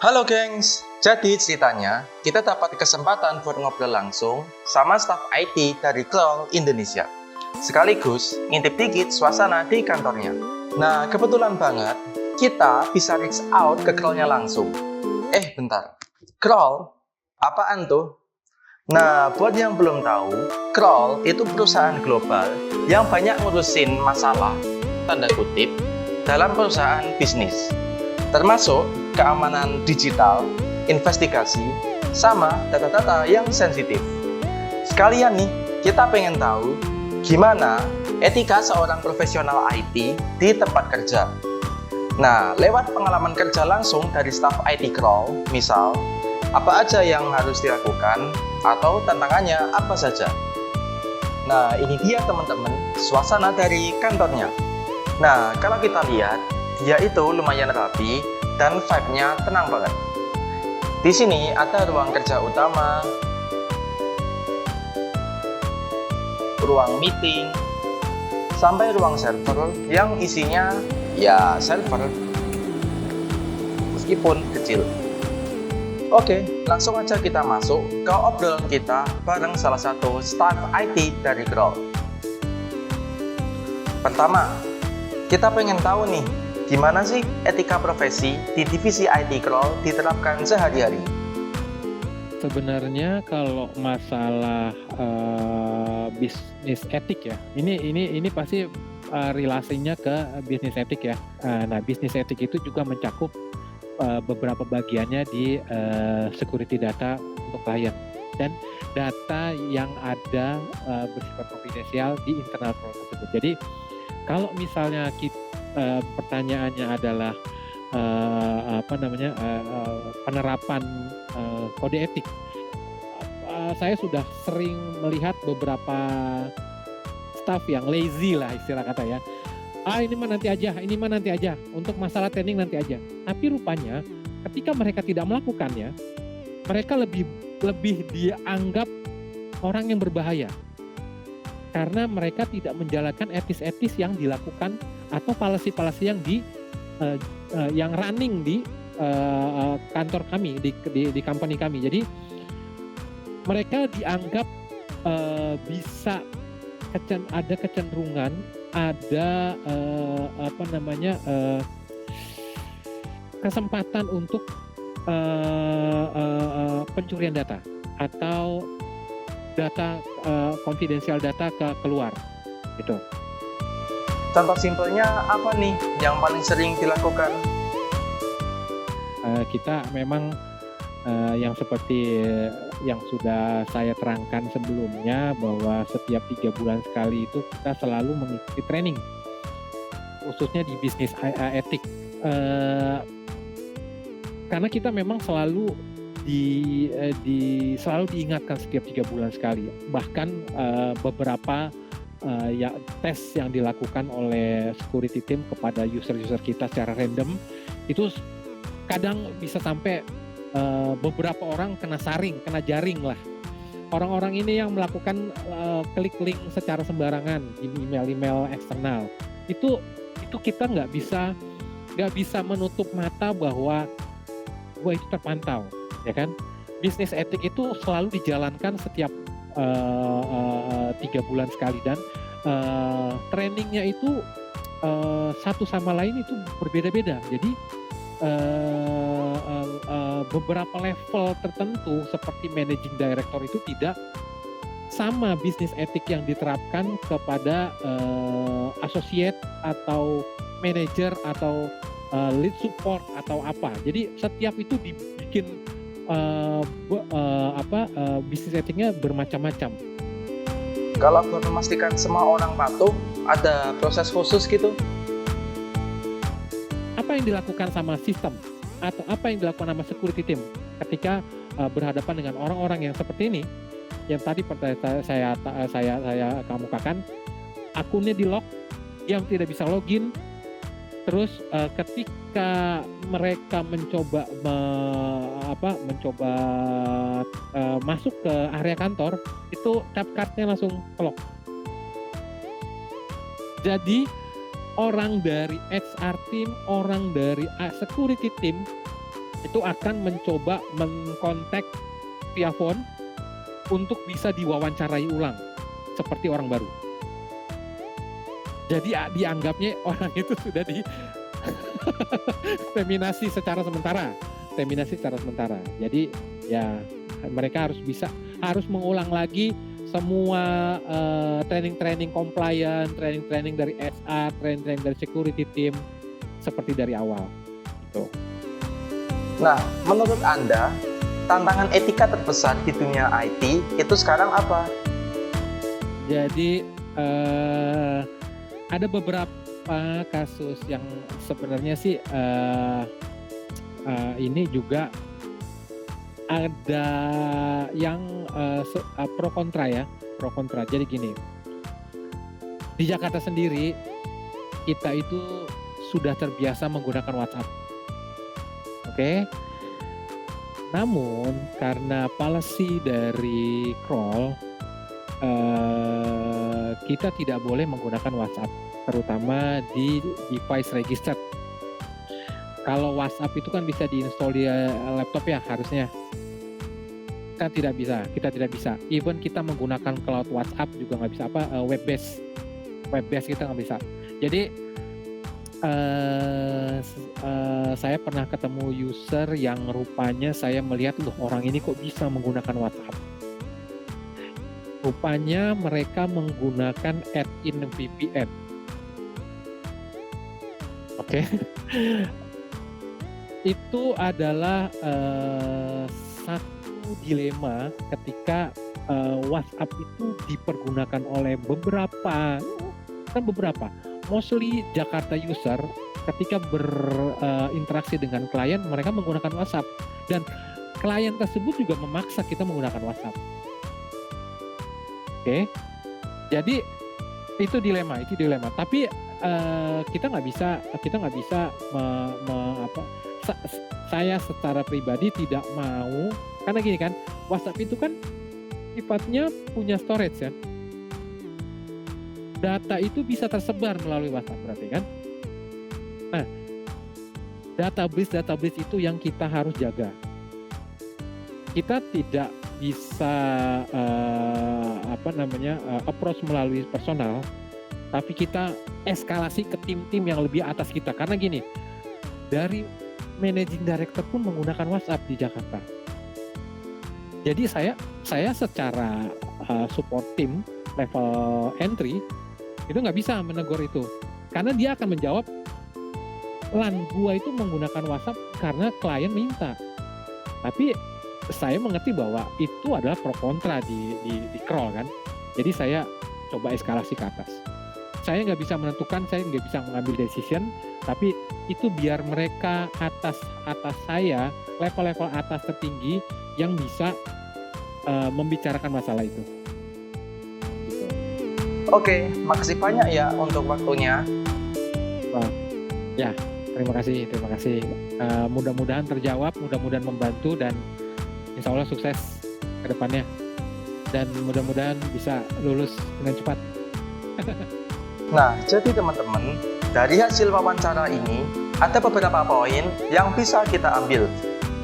Halo gengs, jadi ceritanya kita dapat kesempatan buat ngobrol langsung sama staf IT dari Kroll Indonesia. Sekaligus ngintip dikit suasana di kantornya. Nah, kebetulan banget kita bisa reach out ke Krollnya langsung. Bentar, Kroll? Apaan tuh? Nah, buat yang belum tahu, Kroll itu perusahaan global yang banyak ngurusin masalah, tanda kutip, dalam perusahaan bisnis. Termasuk keamanan digital, investigasi, sama data-data yang sensitif. Sekalian nih, kita pengen tahu gimana etika seorang profesional IT di tempat kerja. Nah, lewat pengalaman kerja langsung dari staf IT Kroll, misal, apa aja yang harus dilakukan atau tantangannya apa saja. Nah, ini dia teman-teman, suasana dari kantornya. Nah, kalau kita lihat, dia itu lumayan rapi dan vibe-nya tenang banget. Di sini ada ruang kerja utama, ruang meeting, sampai ruang server yang isinya ya server, meskipun kecil. Oke, langsung aja kita masuk ke obrolan kita bareng salah satu staff IT dari Kroll. Pertama, kita pengen tahu nih, gimana sih etika profesi di divisi IT Kroll diterapkan sehari-hari? Sebenarnya kalau masalah bisnis etik ya, ini pasti relasinya ke bisnis etik ya. Nah, bisnis etik itu juga mencakup beberapa bagiannya di security data untuk klien dan data yang ada bersifat konfidensial di internal Kroll tersebut. Jadi kalau misalnya pertanyaannya adalah penerapan kode etik, saya sudah sering melihat beberapa staff yang lazy lah istilah kata ya. Ini mah nanti aja, untuk masalah training nanti aja. Tapi rupanya ketika mereka tidak melakukannya, mereka lebih dianggap orang yang berbahaya. Karena mereka tidak menjalankan etis-etis yang dilakukan atau policy-policy yang running di kantor kami, di company kami. Jadi mereka dianggap bisa ada kecenderungan, ada kesempatan untuk pencurian data atau data konfidensial data keluar gitu. Contoh simpelnya apa nih yang paling sering dilakukan? Kita memang yang seperti yang sudah saya terangkan sebelumnya, bahwa setiap 3 bulan sekali itu kita selalu mengikuti training khususnya di bisnis etik, karena kita memang selalu selalu diingatkan setiap 3 bulan sekali. Bahkan beberapa tes yang dilakukan oleh security team kepada user-user kita secara random itu kadang bisa sampai beberapa orang kena jaring lah. Orang-orang ini yang melakukan klik link secara sembarangan di email eksternal. Itu kita nggak bisa menutup mata bahwa itu terpantau, ya kan? Bisnis etik itu selalu dijalankan setiap 3 bulan sekali, dan trainingnya itu satu sama lain itu berbeda-beda. Jadi beberapa level tertentu seperti managing director itu tidak sama bisnis etik yang diterapkan kepada associate atau manager atau lead support atau apa. Jadi setiap itu dibikin bisnis etiknya bermacam-macam. Kalau buat memastikan semua orang patuh, ada proses khusus gitu? Apa yang dilakukan sama sistem atau apa yang dilakukan sama security team ketika berhadapan dengan orang-orang yang seperti ini, yang tadi saya kemukakan, akunnya di lock, yang tidak bisa login. Terus ketika mereka mencoba masuk ke area kantor, itu tap cardnya langsung lock. Jadi orang dari HR team, orang dari security team itu akan mencoba mengkontak via phone untuk bisa diwawancarai ulang seperti orang baru. Jadi dianggapnya orang itu sudah di terminasi secara sementara. Jadi ya mereka harus mengulang lagi semua training compliance, training dari SR, training dari security team seperti dari awal. Gitu. Nah, menurut Anda, tantangan etika terbesar di dunia IT itu sekarang apa? Jadi ada beberapa kasus yang sebenarnya sih ini juga ada yang pro kontra. Jadi gini, di Jakarta sendiri kita itu sudah terbiasa menggunakan WhatsApp. Oke. Namun karena policy dari Kroll, kita tidak boleh menggunakan WhatsApp, terutama di device registered. Kalau WhatsApp itu kan bisa diinstal di laptop ya harusnya. Kita tidak bisa. Even kita menggunakan cloud WhatsApp juga nggak bisa, web based kita nggak bisa. Jadi saya pernah ketemu user yang rupanya saya melihat loh, orang ini kok bisa menggunakan WhatsApp. Rupanya mereka menggunakan add-in VPN. Oke. Itu adalah satu dilema ketika WhatsApp itu dipergunakan oleh beberapa, mostly Jakarta user ketika berinteraksi dengan klien, mereka menggunakan WhatsApp, dan klien tersebut juga memaksa kita menggunakan WhatsApp. Oke, jadi itu dilema. Tapi kita nggak bisa saya secara pribadi tidak mau, karena gini kan, WhatsApp itu kan sifatnya punya storage ya. Data itu bisa tersebar melalui WhatsApp berarti kan. Nah, database itu yang kita harus jaga. Kita tidak bisa approach melalui personal, tapi kita eskalasi ke tim-tim yang lebih atas kita. Karena gini, dari managing director pun menggunakan WhatsApp di Jakarta. Jadi saya secara support tim level entry itu nggak bisa menegur itu, karena dia akan menjawab, LAN gua itu menggunakan WhatsApp karena klien minta. Tapi saya mengerti bahwa itu adalah pro kontra di Kroll kan. Jadi saya coba eskalasi ke atas. Saya nggak bisa menentukan, saya nggak bisa mengambil decision, tapi itu biar mereka atas saya, level-level atas tertinggi yang bisa membicarakan masalah itu. Oke, makasih banyak ya untuk waktunya. Wah, ya, terima kasih. Mudah-mudahan terjawab, mudah-mudahan membantu, dan insya Allah sukses ke depannya. Dan mudah-mudahan bisa lulus dengan cepat. Nah, jadi teman-teman, dari hasil wawancara ini, ada beberapa poin yang bisa kita ambil,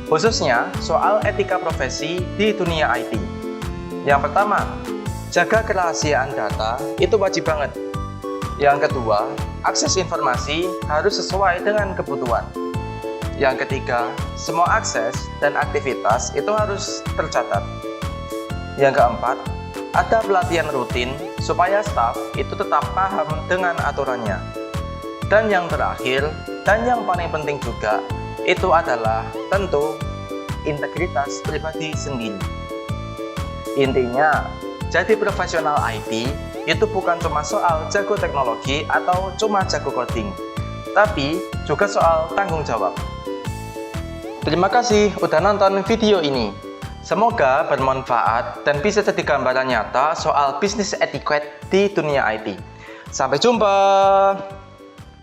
khususnya soal etika profesi di dunia IT. Yang pertama, jaga kerahasiaan data itu wajib banget. Yang kedua, akses informasi harus sesuai dengan kebutuhan. Yang ketiga, semua akses dan aktivitas itu harus tercatat. Yang keempat, ada pelatihan rutin supaya staf itu tetap paham dengan aturannya. Dan yang terakhir, dan yang paling penting juga, itu adalah tentu integritas pribadi sendiri. Intinya, jadi profesional IT itu bukan cuma soal jago teknologi atau cuma jago coding, tapi juga soal tanggung jawab. Terima kasih udah nonton video ini. Semoga bermanfaat dan bisa jadi gambaran nyata soal bisnis etiquette di dunia IT. Sampai jumpa!